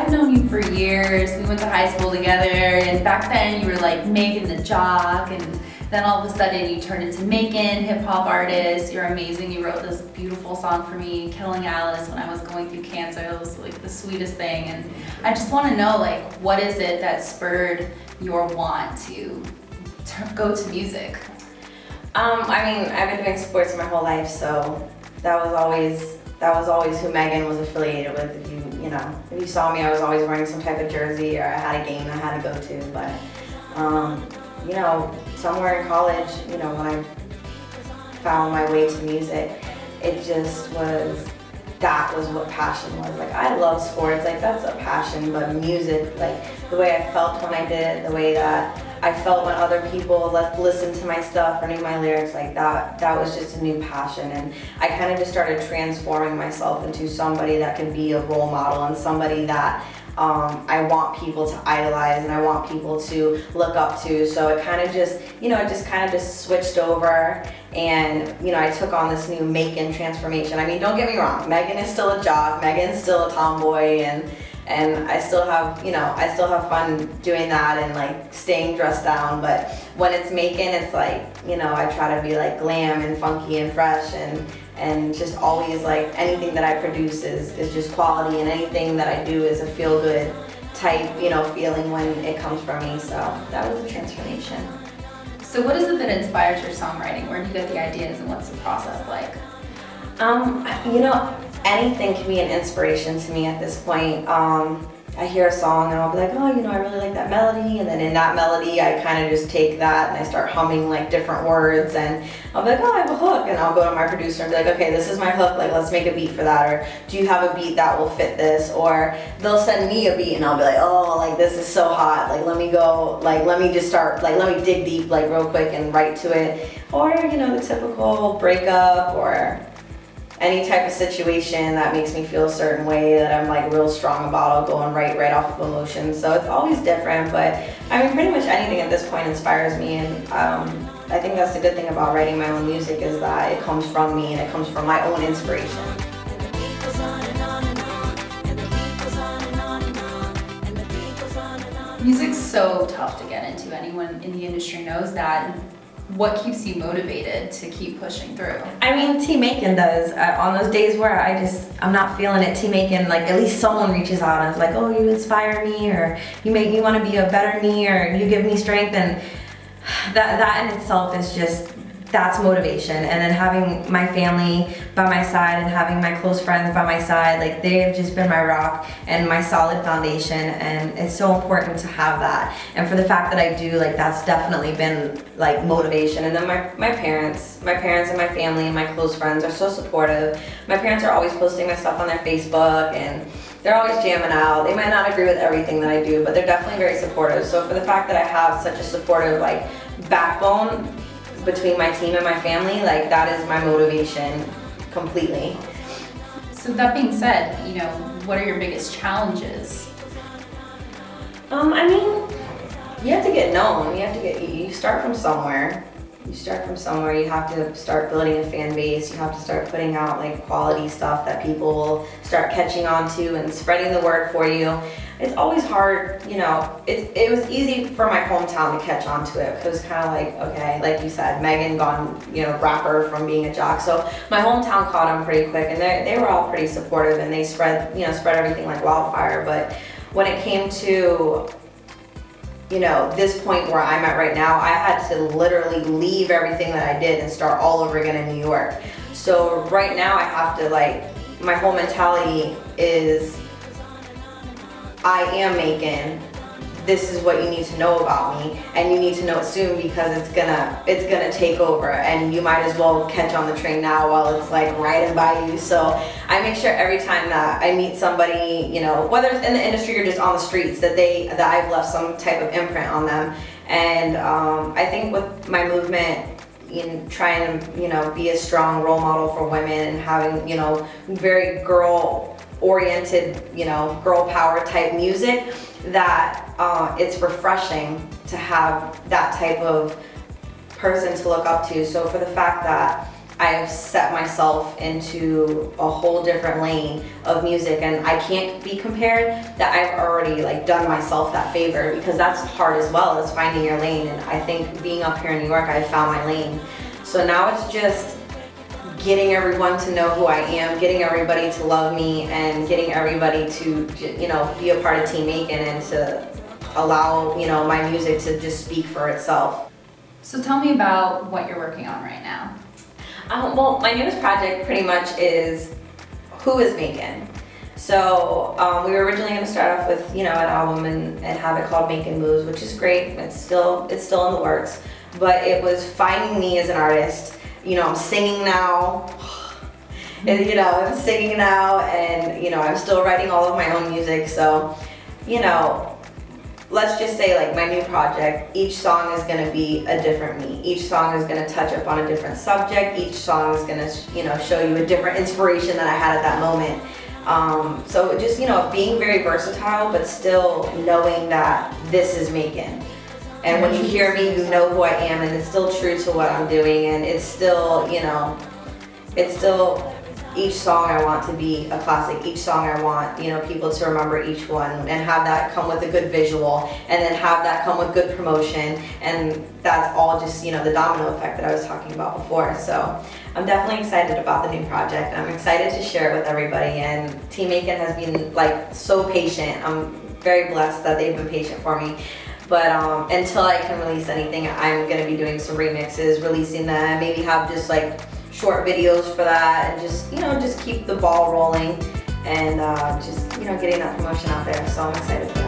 I've known you for years. We went to high school together, and back then you were like Megan the jock, and then all of a sudden you turned into Makiin, hip hop artist. You're amazing. You wrote this beautiful song for me, Killing Alice, when I was going through cancer. It was like the sweetest thing. And I just want to know, like, what is it that spurred your want to go to music? I mean, I've been doing sports my whole life, so that was always who Megan was affiliated with. If you saw me, I was always wearing some type of jersey, or I had a game I had to go to. But somewhere in college, when I found my way to music, it just was, that was what passion was. Like, I love sports, like that's a passion, but music, like the way I felt when I did it, the way that I felt when other people listened to my stuff or knew my lyrics, like that was just a new passion. And I kind of just started transforming myself into somebody that can be a role model and somebody that I want people to idolize and I want people to look up to. So it kind of just, just switched over, and I took on this new Makiin transformation. I mean, don't get me wrong, Megan is still a jock, Megan's still a tomboy, and I still have, I still have fun doing that and like staying dressed down. But when it's Makiin, it's like, I try to be like glam and funky and fresh, and just always like anything that I produce is just quality, and anything that I do is a feel-good type, feeling when it comes from me. So that was a transformation. So what is it that inspires your songwriting? Where do you get the ideas, and what's the process like? Anything can be an inspiration to me at this point. I hear a song and I'll be like, oh, I really like that melody, and then in that melody I kind of just take that and I start humming like different words, and I'll be like, oh, I have a hook, and I'll go to my producer and be like, okay, this is my hook, like let's make a beat for that, or do you have a beat that will fit this? Or they'll send me a beat and I'll be like, oh, like this is so hot, like let me go, like let me just start, like let me dig deep like real quick and write to it. Or the typical breakup or any type of situation that makes me feel a certain way that I'm like real strong about, I'll go and write right off of emotion. So it's always different, but I mean pretty much anything at this point inspires me, and I think that's the good thing about writing my own music, is that it comes from me and it comes from my own inspiration. Music's so tough to get into. Anyone in the industry knows that. What keeps you motivated to keep pushing through? I mean, Makiin does. On those days where I'm not feeling it, Makiin, like at least someone reaches out and is like, oh, you inspire me, or you make me want to be a better me, or you give me strength, and that in itself is just, that's motivation. And then having my family by my side and having my close friends by my side, like they have just been my rock and my solid foundation, and it's so important to have that. And for the fact that I do, like that's definitely been like motivation. And then my parents and my family and my close friends are so supportive. My parents are always posting my stuff on their Facebook, and they're always jamming out. They might not agree with everything that I do, but they're definitely very supportive. So for the fact that I have such a supportive like backbone between my team and my family, like that is my motivation completely. So that being said, what are your biggest challenges? I mean, you have to get known. You start from somewhere. You have to start building a fan base. You have to start putting out like quality stuff that people will start catching on to and spreading the word for you. It's always hard, it was easy for my hometown to catch on to it, because it was kind of like, okay, like you said, Megan gone, rapper from being a jock. So my hometown caught on pretty quick, and they were all pretty supportive, and they spread everything like wildfire. But when it came to, this point where I'm at right now, I had to literally leave everything that I did and start all over again in New York. So right now I have to my whole mentality is, I am Makiin. This is what you need to know about me, and you need to know it soon, because it's gonna take over, and you might as well catch on the train now while it's like riding by you. So I make sure every time that I meet somebody, whether it's in the industry or just on the streets, that I've left some type of imprint on them. And I think with my movement, trying to be a strong role model for women, and having very girl-oriented, girl power type music, that it's refreshing to have that type of person to look up to. So for the fact that I've set myself into a whole different lane of music, and I can't be compared that I've already like done myself that favor, because that's hard as well as finding your lane. And I think being up here in New York, I found my lane. So now it's just getting everyone to know who I am, getting everybody to love me, and getting everybody to, you know, be a part of Team Makiin and to allow, you know, my music to just speak for itself. So tell me about what you're working on right now. Well, my newest project pretty much is Who is Makiin. So we were originally going to start off with, you know, an album and have it called Makiin Moves, which is great. It's still in the works. But it was finding me as an artist. You know, I'm singing now. And, you know, I'm singing now, and, you know, I'm still writing all of my own music. So, you know, let's just say, like, my new project, each song is going to be a different me. Each song is going to touch up on a different subject. Each song is going to, you know, show you a different inspiration that I had at that moment. So just, you know, being very versatile, but still knowing that this is Makiin. And when you hear me, you know who I am, and it's still true to what I'm doing, and it's still, you know, it's still, each song I want to be a classic. Each song I want, you know, people to remember each one, and have that come with a good visual, and then have that come with good promotion, and that's all just, you know, the domino effect that I was talking about before. So I'm definitely excited about the new project. I'm excited to share it with everybody, and Team Makiin has been, like, so patient. I'm very blessed that they've been patient for me. But until I can release anything, I'm going to be doing some remixes, releasing them, maybe have just like short videos for that, and just, you know, just keep the ball rolling, and just, you know, getting that promotion out there. So I'm excited for that.